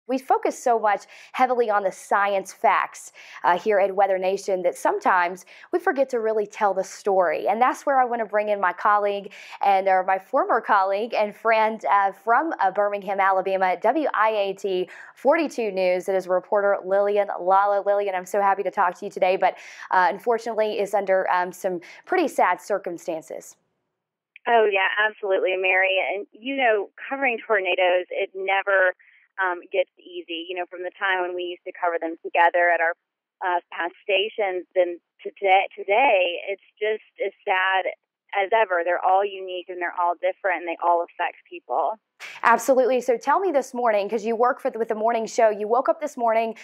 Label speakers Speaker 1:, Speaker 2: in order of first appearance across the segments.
Speaker 1: we focus so much heavily on the science facts here at Weather Nation that sometimes we forget to really tell the story. And that's where I want to bring in my colleague or my former colleague and friend from Birmingham, Alabama, at WIAT 42 News. It is reporter Lillian Lalo. Lillian, I'm so happy to talk to you today, but unfortunately is under some pretty sad circumstances.
Speaker 2: Oh, yeah, absolutely, Mary. And, covering tornadoes, it never gets easy. From the time when we used to cover them together at our past stations, then today, it's just as sad as ever. They're all unique and they're all different and they all affect people.
Speaker 1: Absolutely. So tell me this morning, because you work with the morning show, you woke up this morning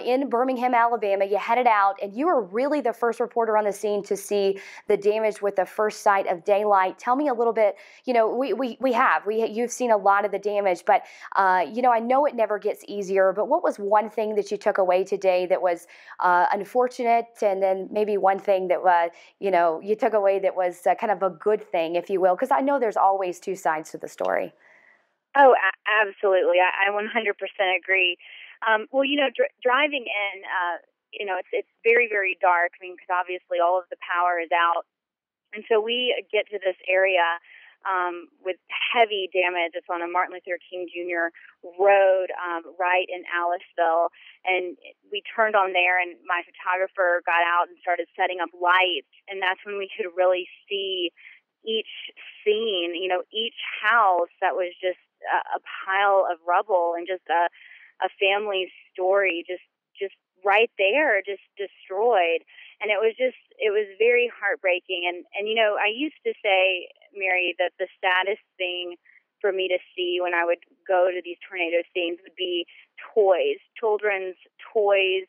Speaker 1: in Birmingham, Alabama, you headed out, and you were really the first reporter on the scene to see the damage with the first sight of daylight. Tell me a little bit, you've seen a lot of the damage, but, I know it never gets easier, but what was one thing that you took away today that was unfortunate, and then maybe one thing that, you took away that was kind of a good thing, if you will, because I know there's always two sides to the story.
Speaker 2: Oh, absolutely. I 100% agree. Driving in, it's very, very dark. I mean, because obviously all of the power is out. And so we get to this area with heavy damage. It's on a Martin Luther King Jr. road right in Aliceville. And we turned on there, and my photographer got out and started setting up lights. And that's when we could really see each scene, each house that was just a pile of rubble and just a family's story just right there, just destroyed. And it was very heartbreaking. And I used to say, Mary, that the saddest thing for me to see when I would go to these tornado scenes would be toys, children's toys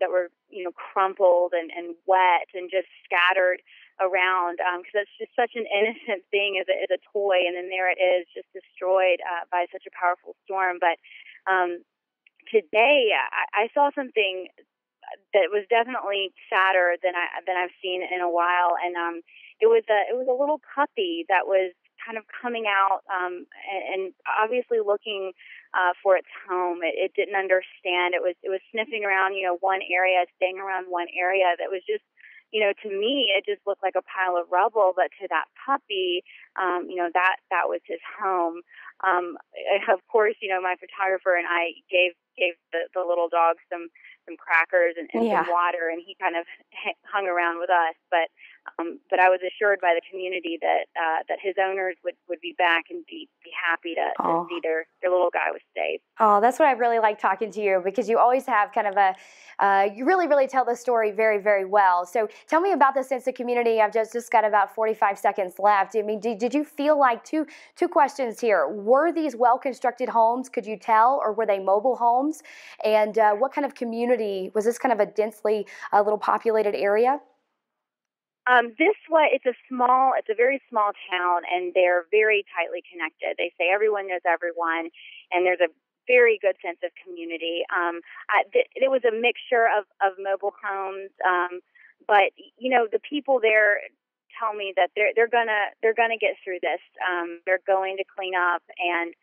Speaker 2: that were, crumpled and wet and just scattered around, because it's just such an innocent thing as a toy, and then there it is, just destroyed by such a powerful storm. But today, I saw something that was definitely sadder than I've seen in a while, and it was a little puppy that was kind of coming out and obviously looking for its home. It didn't understand. It was sniffing around, one area, staying around one area that was just, to me, it just looked like a pile of rubble, but to that puppy, that was his home. Of course, my photographer and I gave the little dog some crackers and some water, and he kind of hung around with us. But I was assured by the community that his owners would be back and be happy to see their little guy was safe.
Speaker 1: Oh, that's what I really like talking to you, because you always have kind of you really, really tell the story very, very well. So tell me about the sense of community. I've just got about 45 seconds left. I mean, did you feel like, two questions here, were these well-constructed homes, could you tell, or were they mobile homes? And what kind of community, was this kind of a densely little populated area?
Speaker 2: It's a very small town, and they're very tightly connected. They say everyone knows everyone, and there's a very good sense of community. It was a mixture of mobile homes, but the people there tell me that they're gonna get through this. They're going to clean up, and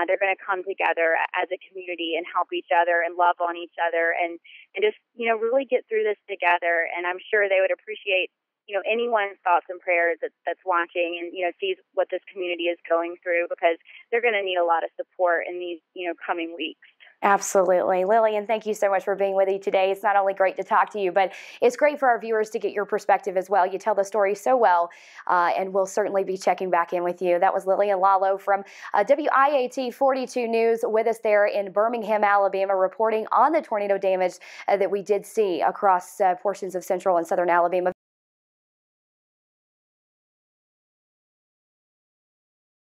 Speaker 2: they're going to come together as a community and help each other and love on each other, and just really get through this together. And I'm sure they would appreciate anyone's thoughts and prayers that's watching and, sees what this community is going through, because they're going to need a lot of support in these, coming weeks.
Speaker 1: Absolutely. Lillian, thank you so much for being with me today. It's not only great to talk to you, but it's great for our viewers to get your perspective as well. You tell the story so well, and we'll certainly be checking back in with you. That was Lillian Lalo from WIAT 42 News with us there in Birmingham, Alabama, reporting on the tornado damage that we did see across portions of central and southern Alabama.